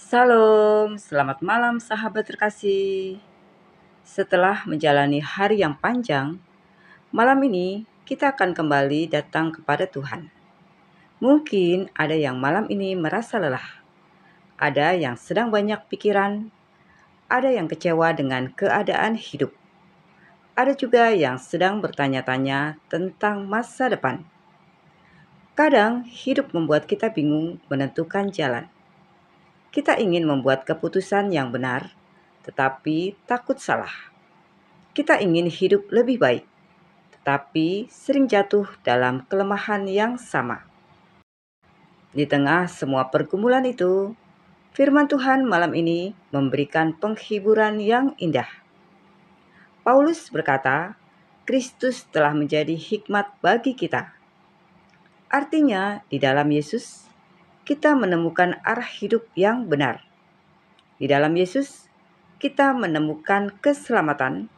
Salam, selamat malam sahabat terkasih. Setelah menjalani hari yang panjang, malam ini kita akan kembali datang kepada Tuhan. Mungkin ada yang malam ini merasa lelah, ada yang sedang banyak pikiran, ada yang kecewa dengan keadaan hidup, ada juga yang sedang bertanya-tanya tentang masa depan. Kadang hidup membuat kita bingung menentukan jalan. Kita ingin membuat keputusan yang benar, tetapi takut salah. Kita ingin hidup lebih baik, tetapi sering jatuh dalam kelemahan yang sama. Di tengah semua pergumulan itu, firman Tuhan malam ini memberikan penghiburan yang indah. Paulus berkata, Kristus telah menjadi hikmat bagi kita. Artinya, di dalam Yesus, kita menemukan arah hidup yang benar. Di dalam Yesus, kita menemukan keselamatan,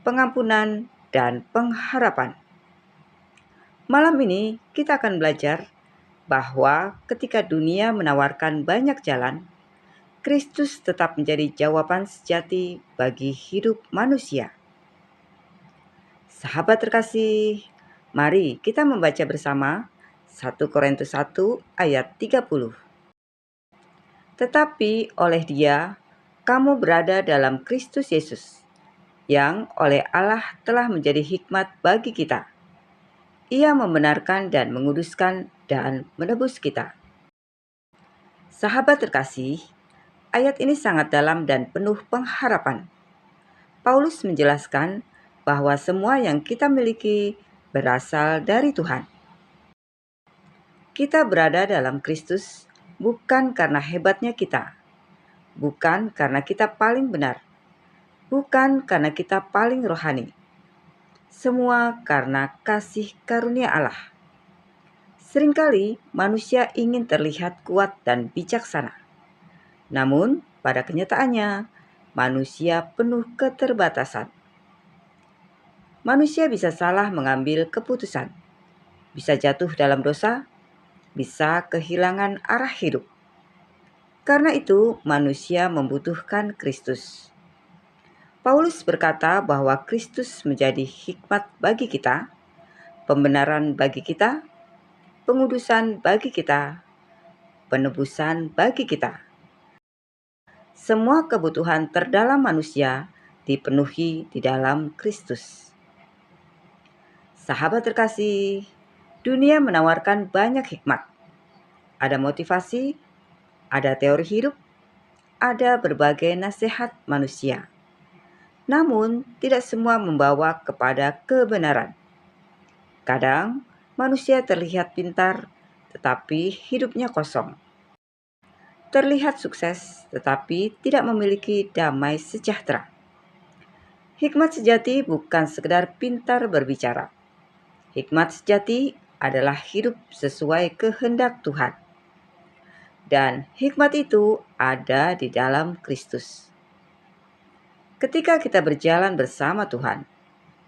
pengampunan, dan pengharapan. Malam ini kita akan belajar bahwa ketika dunia menawarkan banyak jalan, Kristus tetap menjadi jawaban sejati bagi hidup manusia. Sahabat terkasih, mari kita membaca bersama 1 Korintus 1 ayat 30. Tetapi oleh Dia, kamu berada dalam Kristus Yesus, yang oleh Allah telah menjadi hikmat bagi kita. Ia membenarkan dan menguduskan dan menebus kita. Sahabat terkasih, ayat ini sangat dalam dan penuh pengharapan. Paulus menjelaskan bahwa semua yang kita miliki berasal dari Tuhan. Kita berada dalam Kristus bukan karena hebatnya kita, bukan karena kita paling benar, bukan karena kita paling rohani. Semua karena kasih karunia Allah. Seringkali manusia ingin terlihat kuat dan bijaksana. Namun, pada kenyataannya, manusia penuh keterbatasan. Manusia bisa salah mengambil keputusan, bisa jatuh dalam dosa, bisa kehilangan arah hidup. Karena itu, manusia membutuhkan Kristus. Paulus berkata bahwa Kristus menjadi hikmat bagi kita, pembenaran bagi kita, pengudusan bagi kita, penebusan bagi kita. Semua kebutuhan terdalam manusia dipenuhi di dalam Kristus. Sahabat terkasih, dunia menawarkan banyak hikmat. Ada motivasi, ada teori hidup, ada berbagai nasihat manusia. Namun, tidak semua membawa kepada kebenaran. Kadang, manusia terlihat pintar, tetapi hidupnya kosong. Terlihat sukses, tetapi tidak memiliki damai sejahtera. Hikmat sejati bukan sekedar pintar berbicara. Hikmat sejati adalah hidup sesuai kehendak Tuhan. Dan hikmat itu ada di dalam Kristus. Ketika kita berjalan bersama Tuhan,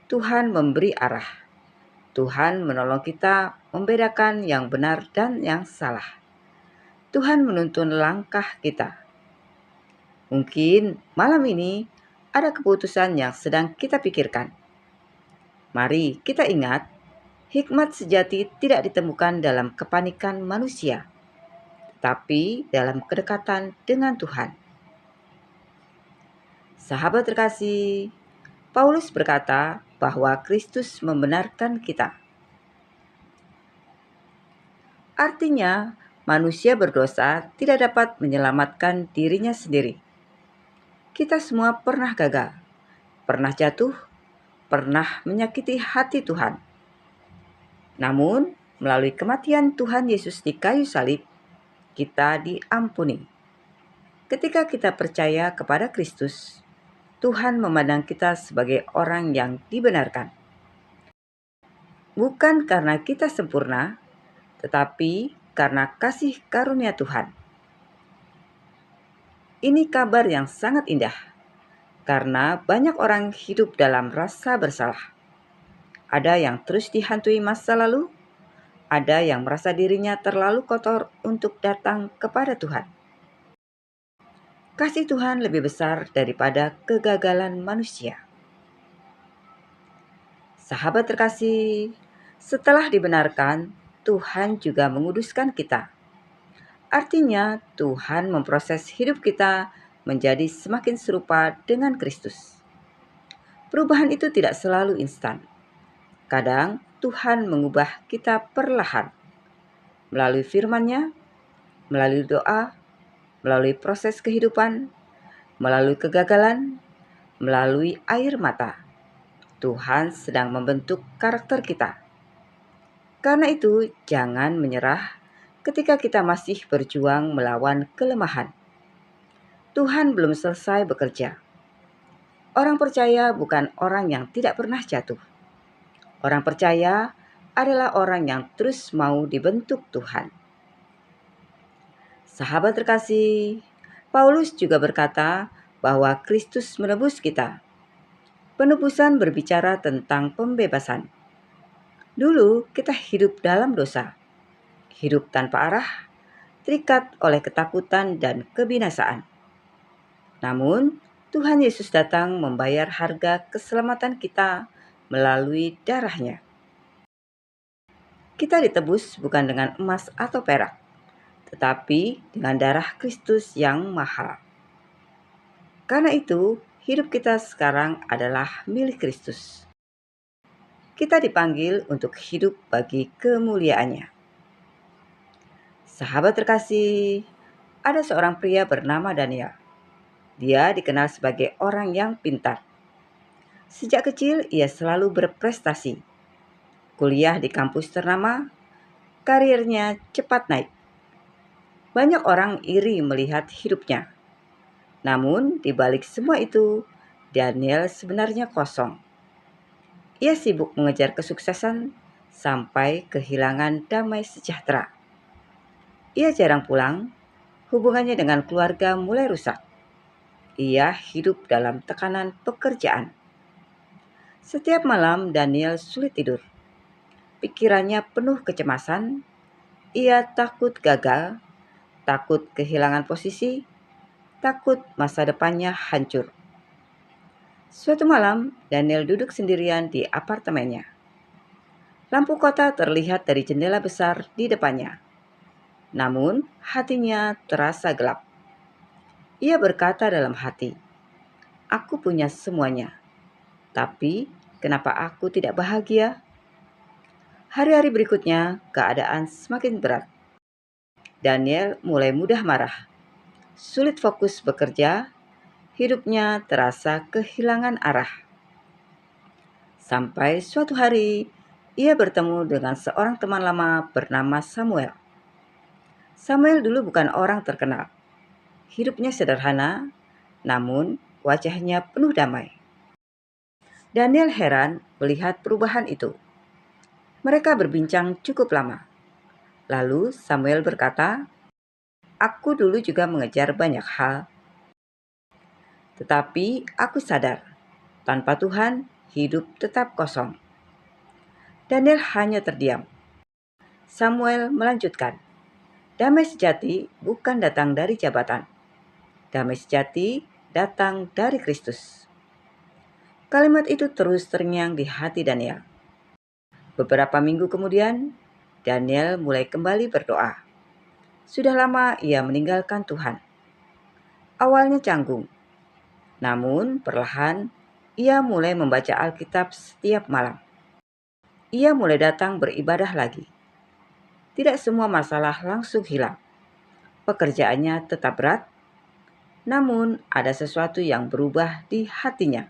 Tuhan memberi arah. Tuhan menolong kita membedakan yang benar dan yang salah. Tuhan menuntun langkah kita. Mungkin malam ini ada keputusan yang sedang kita pikirkan. Mari kita ingat, hikmat sejati tidak ditemukan dalam kepanikan manusia, tapi dalam kedekatan dengan Tuhan. Sahabat terkasih, Paulus berkata bahwa Kristus membenarkan kita. Artinya, manusia berdosa tidak dapat menyelamatkan dirinya sendiri. Kita semua pernah gagal, pernah jatuh, pernah menyakiti hati Tuhan. Namun, melalui kematian Tuhan Yesus di kayu salib, kita diampuni. Ketika kita percaya kepada Kristus, Tuhan memandang kita sebagai orang yang dibenarkan. Bukan karena kita sempurna, tetapi karena kasih karunia Tuhan. Ini kabar yang sangat indah, karena banyak orang hidup dalam rasa bersalah. Ada yang terus dihantui masa lalu, ada yang merasa dirinya terlalu kotor untuk datang kepada Tuhan. Kasih Tuhan lebih besar daripada kegagalan manusia. Sahabat terkasih, setelah dibenarkan, Tuhan juga menguduskan kita. Artinya, Tuhan memproses hidup kita menjadi semakin serupa dengan Kristus. Perubahan itu tidak selalu instan. Kadang Tuhan mengubah kita perlahan, melalui firman-Nya, melalui doa, melalui proses kehidupan, melalui kegagalan, melalui air mata. Tuhan sedang membentuk karakter kita. Karena itu, jangan menyerah ketika kita masih berjuang melawan kelemahan. Tuhan belum selesai bekerja. Orang percaya bukan orang yang tidak pernah jatuh. Orang percaya adalah orang yang terus mau dibentuk Tuhan. Sahabat terkasih, Paulus juga berkata bahwa Kristus menebus kita. Penebusan berbicara tentang pembebasan. Dulu kita hidup dalam dosa, hidup tanpa arah, terikat oleh ketakutan dan kebinasaan. Namun, Tuhan Yesus datang membayar harga keselamatan kita melalui darah-Nya. Kita ditebus bukan dengan emas atau perak, tetapi dengan darah Kristus yang mahal. Karena itu, hidup kita sekarang adalah milik Kristus. Kita dipanggil untuk hidup bagi kemuliaan-Nya. Sahabat terkasih, ada seorang pria bernama Daniel. Dia dikenal sebagai orang yang pintar. Sejak kecil ia selalu berprestasi. Kuliah di kampus ternama, karirnya cepat naik. Banyak orang iri melihat hidupnya. Namun di balik semua itu, Daniel sebenarnya kosong. Ia sibuk mengejar kesuksesan sampai kehilangan damai sejahtera. Ia jarang pulang, hubungannya dengan keluarga mulai rusak. Ia hidup dalam tekanan pekerjaan. Setiap malam Daniel sulit tidur. Pikirannya penuh kecemasan. Ia takut gagal, takut kehilangan posisi, takut masa depannya hancur. Suatu malam, Daniel duduk sendirian di apartemennya. Lampu kota terlihat dari jendela besar di depannya. Namun, hatinya terasa gelap. Ia berkata dalam hati, "Aku punya semuanya, tapi kenapa aku tidak bahagia?" Hari-hari berikutnya, keadaan semakin berat. Daniel mulai mudah marah, sulit fokus bekerja, hidupnya terasa kehilangan arah. Sampai suatu hari, ia bertemu dengan seorang teman lama bernama Samuel. Samuel dulu bukan orang terkenal. Hidupnya sederhana, namun wajahnya penuh damai. Daniel heran melihat perubahan itu. Mereka berbincang cukup lama. Lalu Samuel berkata, "Aku dulu juga mengejar banyak hal. Tetapi aku sadar, tanpa Tuhan, hidup tetap kosong." Daniel hanya terdiam. Samuel melanjutkan, "Damai sejati bukan datang dari jabatan. Damai sejati datang dari Kristus." Kalimat itu terus terngiang di hati Daniel. Beberapa minggu kemudian, Daniel mulai kembali berdoa. Sudah lama ia meninggalkan Tuhan. Awalnya canggung, namun perlahan ia mulai membaca Alkitab setiap malam. Ia mulai datang beribadah lagi. Tidak semua masalah langsung hilang. Pekerjaannya tetap berat, namun ada sesuatu yang berubah di hatinya.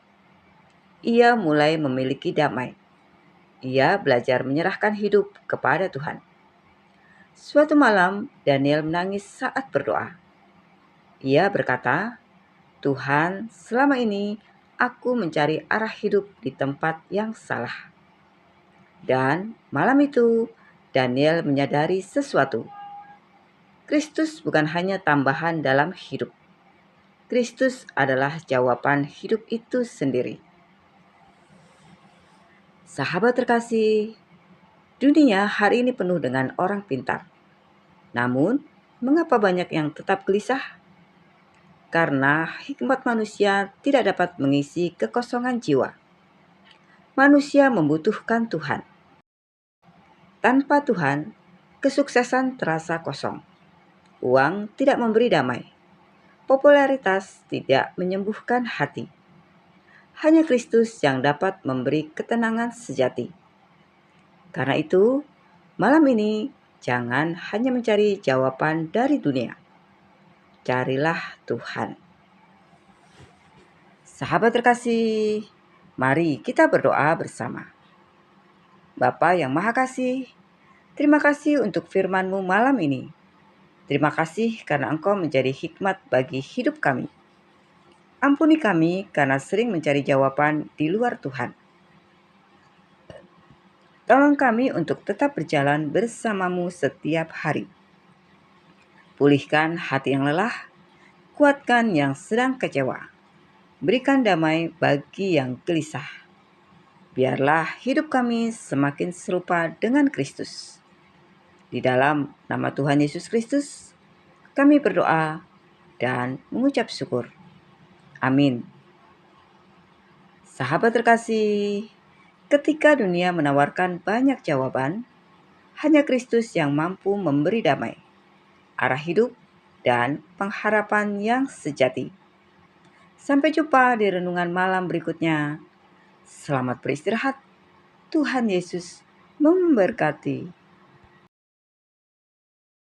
Ia mulai memiliki damai. Ia belajar menyerahkan hidup kepada Tuhan. Suatu malam, Daniel menangis saat berdoa. Ia berkata, "Tuhan, selama ini aku mencari arah hidup di tempat yang salah." Dan malam itu, Daniel menyadari sesuatu. Kristus bukan hanya tambahan dalam hidup. Kristus adalah jawaban hidup itu sendiri. Sahabat terkasih, dunia hari ini penuh dengan orang pintar. Namun, mengapa banyak yang tetap gelisah? karena hikmat manusia tidak dapat mengisi kekosongan jiwa. Manusia membutuhkan Tuhan. Tanpa Tuhan, kesuksesan terasa kosong. Uang tidak memberi damai. Popularitas tidak menyembuhkan hati. Hanya Kristus yang dapat memberi ketenangan sejati. Karena itu, malam ini jangan hanya mencari jawaban dari dunia. Carilah Tuhan. Sahabat terkasih, mari kita berdoa bersama. Bapa yang Maha Kasih, terima kasih untuk firman-Mu malam ini. Terima kasih karena Engkau menjadi hikmat bagi hidup kami. Ampuni kami karena sering mencari jawaban di luar Tuhan. Tolong kami untuk tetap berjalan bersama-Mu setiap hari. Pulihkan hati yang lelah, kuatkan yang sedang kecewa. Berikan damai bagi yang gelisah. Biarlah hidup kami semakin serupa dengan Kristus. Di dalam nama Tuhan Yesus Kristus, kami berdoa dan mengucap syukur. Amin. Sahabat terkasih, ketika dunia menawarkan banyak jawaban, hanya Kristus yang mampu memberi damai, arah hidup, dan pengharapan yang sejati. Sampai jumpa di renungan malam berikutnya. Selamat beristirahat. Tuhan Yesus memberkati.